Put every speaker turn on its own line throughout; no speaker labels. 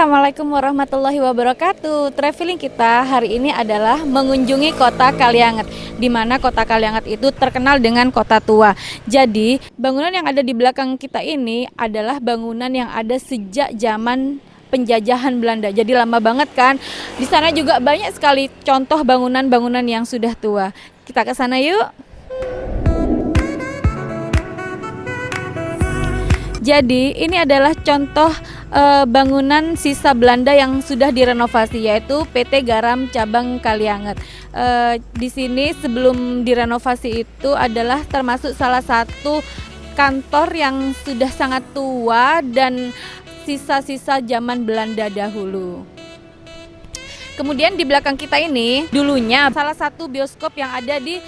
Assalamualaikum warahmatullahi wabarakatuh. Traveling kita hari ini adalah mengunjungi kota Kalianget, di mana kota Kalianget itu terkenal dengan kota tua. Jadi bangunan yang ada di belakang kita ini adalah bangunan yang ada sejak zaman penjajahan Belanda. Jadi lama banget kan. Di sana juga banyak sekali contoh bangunan-bangunan yang sudah tua. Kita ke sana yuk. Jadi ini adalah contoh bangunan sisa Belanda yang sudah direnovasi, yaitu PT Garam Cabang Kalianget. Di sini sebelum direnovasi itu adalah termasuk salah satu kantor yang sudah sangat tua dan sisa-sisa zaman Belanda dahulu. Kemudian di belakang kita ini dulunya salah satu bioskop yang ada di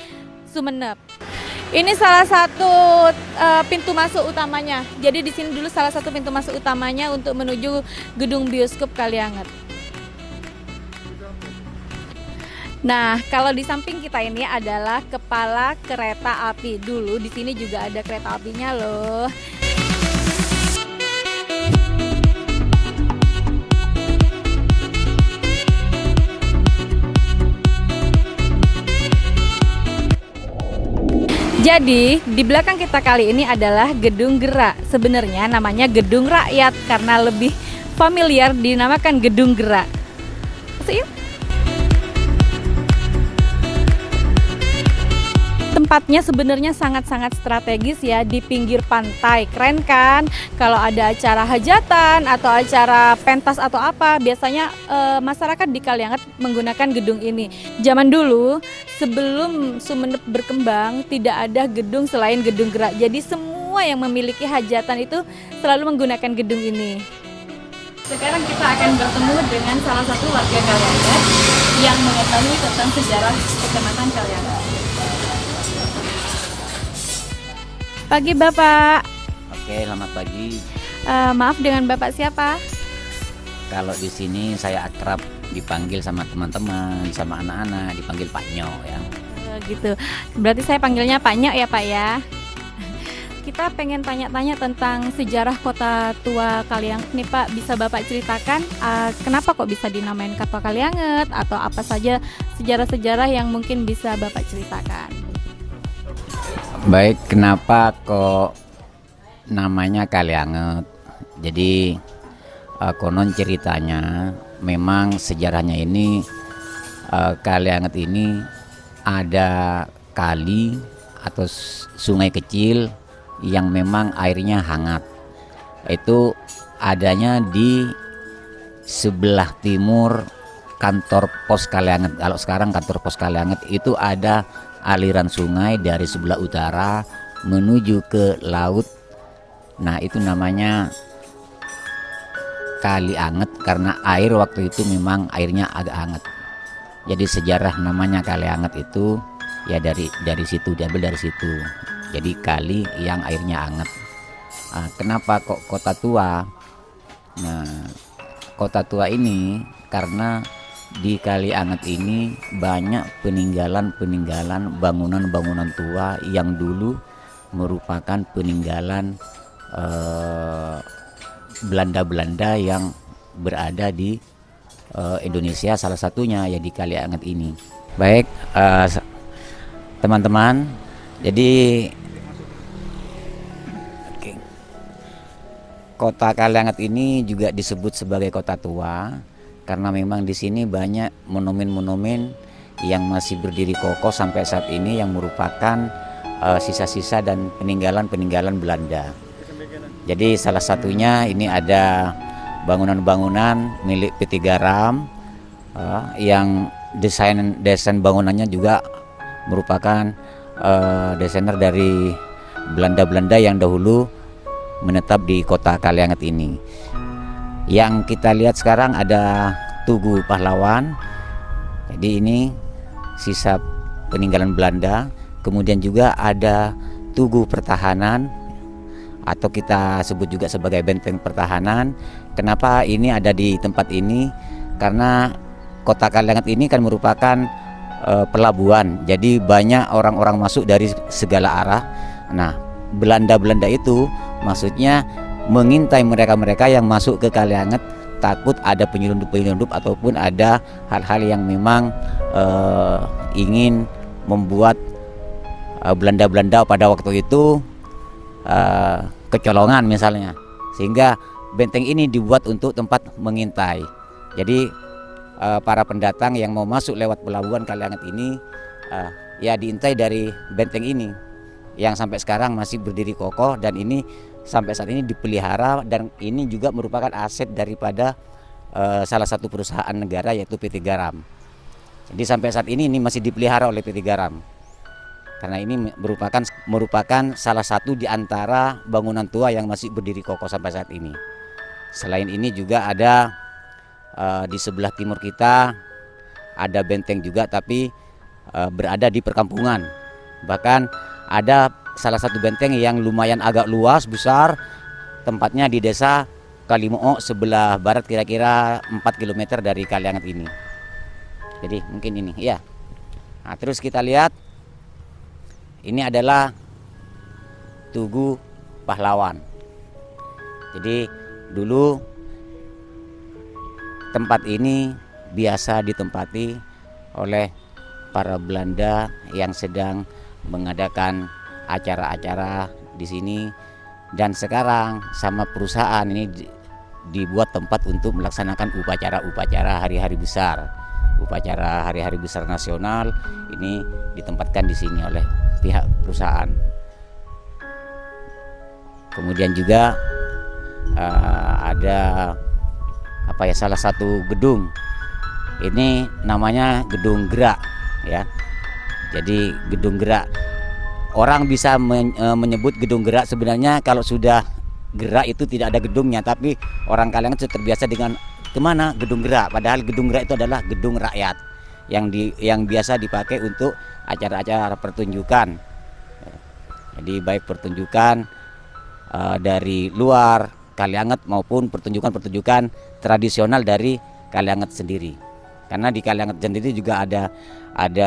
Sumeneb. Ini salah satu pintu masuk utamanya. Jadi di sini dulu salah satu pintu masuk utamanya untuk menuju gedung bioskop Kalianget. Nah, kalau di samping kita ini adalah kepala kereta api. Dulu di sini juga ada kereta apinya loh. Jadi di belakang kita kali ini adalah Gedung Gerak. Sebenarnya namanya Gedung Rakyat karena lebih familiar dinamakan Gedung Gerak. Masuk yuk. Tempatnya sebenarnya sangat-sangat strategis ya, di pinggir pantai. Keren kan? Kalau ada acara hajatan atau acara pentas atau apa, biasanya masyarakat di Kalianget menggunakan gedung ini. Zaman dulu sebelum Sumeneb berkembang tidak ada gedung selain Gedung Gerak. Jadi semua yang memiliki hajatan itu selalu menggunakan gedung ini. Sekarang kita akan bertemu dengan salah satu warga Kalianget yang mengetahui tentang sejarah Kecamatan Kalianget. Pagi Bapak.
Oke, selamat pagi.
Maaf, dengan Bapak siapa?
Kalau di sini saya akrab dipanggil sama teman-teman, sama anak-anak dipanggil Pak Nyo ya.
Gitu. Berarti saya panggilnya Pak Nyo ya Pak ya. Kita pengen tanya-tanya tentang sejarah kota tua Kalianget nih Pak. Bisa Bapak ceritakan kenapa kok bisa dinamain kota Kalianget atau apa saja sejarah-sejarah yang mungkin bisa Bapak ceritakan?
Baik, kenapa kok namanya Kalianget? Jadi konon ceritanya memang sejarahnya ini Kalianget ini ada kali atau sungai kecil yang memang airnya hangat. Itu adanya di sebelah timur kantor pos Kalianget. Kalau sekarang kantor pos Kalianget itu ada aliran sungai dari sebelah utara menuju ke laut. Nah, itu namanya Kalianget karena air waktu itu memang airnya agak hangat. Jadi sejarah namanya Kalianget itu ya dari situ, diambil dari situ. Jadi kali yang airnya hangat. Nah, kenapa kok kota tua? Nah, kota tua ini karena di Kalianget ini banyak peninggalan-peninggalan bangunan-bangunan tua yang dulu merupakan peninggalan Belanda-Belanda yang berada di Indonesia, salah satunya ya di Kalianget ini. Baik teman-teman, jadi kota Kalianget ini juga disebut sebagai kota tua karena memang di sini banyak monumen-monumen yang masih berdiri kokoh sampai saat ini yang merupakan sisa-sisa dan peninggalan-peninggalan Belanda. Jadi salah satunya ini ada bangunan-bangunan milik PT Garam yang desain bangunannya juga merupakan desainer dari Belanda-Belanda yang dahulu menetap di kota Kalianget ini. Yang kita lihat sekarang ada Tugu Pahlawan. Jadi ini sisa peninggalan Belanda. Kemudian juga ada Tugu Pertahanan atau kita sebut juga sebagai benteng pertahanan. Kenapa ini ada di tempat ini? Karena kota Kalianget ini kan merupakan pelabuhan. Jadi banyak orang-orang masuk dari segala arah. Nah, Belanda-Belanda itu maksudnya mengintai mereka-mereka yang masuk ke Kalianget takut ada penyelundup ataupun ada hal-hal yang memang ingin membuat Belanda pada waktu itu kecolongan misalnya, sehingga benteng ini dibuat untuk tempat mengintai. Jadi para pendatang yang mau masuk lewat pelabuhan Kalianget ini ya diintai dari benteng ini yang sampai sekarang masih berdiri kokoh, dan ini sampai saat ini dipelihara, dan ini juga merupakan aset daripada salah satu perusahaan negara yaitu PT Garam. Jadi sampai saat ini masih dipelihara oleh PT Garam. Karena ini merupakan salah satu di antara bangunan tua yang masih berdiri kokoh sampai saat ini. Selain ini juga ada di sebelah timur kita ada benteng juga, tapi berada di perkampungan. Bahkan ada salah satu benteng yang lumayan agak luas, besar, tempatnya di desa Kalimoo sebelah barat, kira-kira 4 km dari Kalianget ini. Jadi mungkin ini ya. Nah, terus kita lihat ini adalah Tugu Pahlawan. Jadi dulu tempat ini biasa ditempati oleh para Belanda yang sedang mengadakan acara-acara di sini, dan sekarang sama perusahaan ini dibuat tempat untuk melaksanakan upacara-upacara hari-hari besar. Upacara hari-hari besar nasional ini ditempatkan di sini oleh pihak perusahaan. Kemudian juga ada salah satu gedung, ini namanya Gedung Gerak ya. Jadi Gedung Gerak, orang bisa menyebut Gedung Gerak, sebenarnya kalau sudah gerak itu tidak ada gedungnya, tapi orang Kalianget sudah terbiasa dengan kemana Gedung Gerak, padahal Gedung Gerak itu adalah gedung rakyat yang biasa dipakai untuk acara-acara pertunjukan. Jadi baik pertunjukan dari luar Kalianget maupun pertunjukan tradisional dari Kalianget sendiri. Karena di Kalianget sendiri juga ada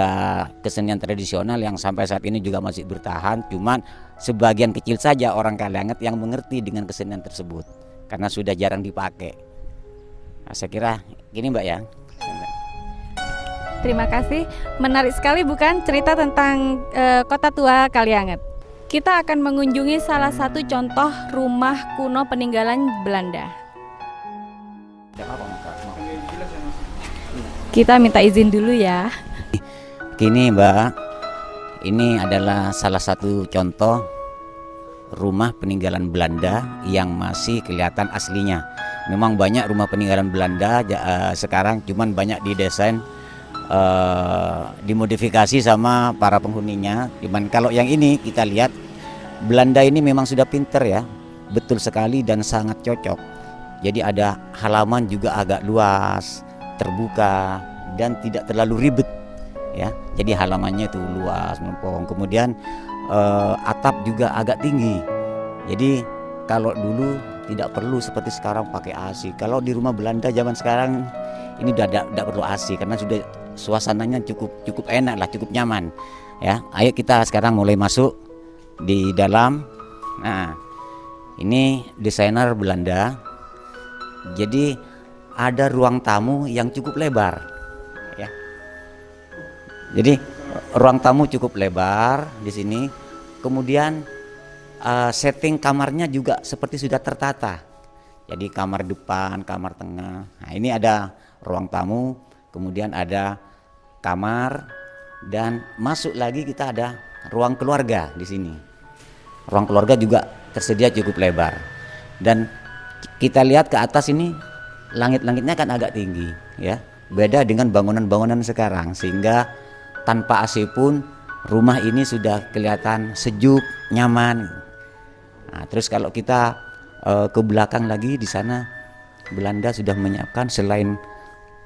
kesenian tradisional yang sampai saat ini juga masih bertahan, cuman sebagian kecil saja orang Kalianget yang mengerti dengan kesenian tersebut karena sudah jarang dipakai. Nah, saya kira gini Mbak ya.
Terima kasih, menarik sekali bukan cerita tentang kota tua Kalianget. Kita akan mengunjungi salah satu contoh rumah kuno peninggalan Belanda. Kita minta izin dulu ya.
Gini Mbak, ini adalah salah satu contoh rumah peninggalan Belanda yang masih kelihatan aslinya. Memang banyak rumah peninggalan Belanda sekarang, cuman banyak didesain dimodifikasi sama para penghuninya. Cuman kalau yang ini kita lihat, Belanda ini memang sudah pinter ya, betul sekali dan sangat cocok. Jadi ada halaman juga agak luas, terbuka dan tidak terlalu ribet ya. Jadi halamannya itu luas, mempong. Kemudian atap juga agak tinggi. Jadi kalau dulu tidak perlu seperti sekarang pakai AC. Kalau di rumah Belanda zaman sekarang ini udah tidak perlu AC karena sudah suasananya cukup enak lah, cukup nyaman ya. Ayo kita sekarang mulai masuk di dalam. Nah, ini desainer Belanda. Jadi ada ruang tamu yang cukup lebar ya. Jadi ruang tamu cukup lebar di sini. Kemudian setting kamarnya juga seperti sudah tertata. Jadi kamar depan, kamar tengah. Nah, ini ada ruang tamu, kemudian ada kamar, dan masuk lagi kita ada ruang keluarga di sini. Ruang keluarga juga tersedia cukup lebar. Dan kita lihat ke atas ini, langit-langitnya kan agak tinggi ya. Beda dengan bangunan-bangunan sekarang, sehingga tanpa AC pun rumah ini sudah kelihatan sejuk, nyaman. Nah, terus kalau kita ke belakang lagi, di sana Belanda sudah menyiapkan selain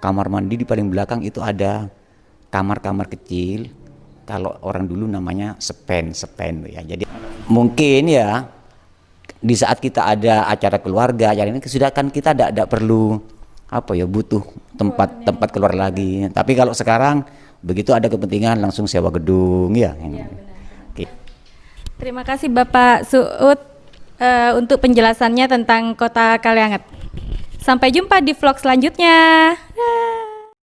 kamar mandi, di paling belakang itu ada kamar-kamar kecil. Kalau orang dulu namanya sepen ya. Jadi mungkin ya di saat kita ada acara keluarga, yang ini sudah kan kita tidak perlu butuh tempat keluar lagi. Tapi kalau sekarang begitu ada kepentingan langsung sewa gedung ya. Oke.
Terima kasih Bapak Suud untuk penjelasannya tentang kota Kalianget. Sampai jumpa di vlog selanjutnya. Dah.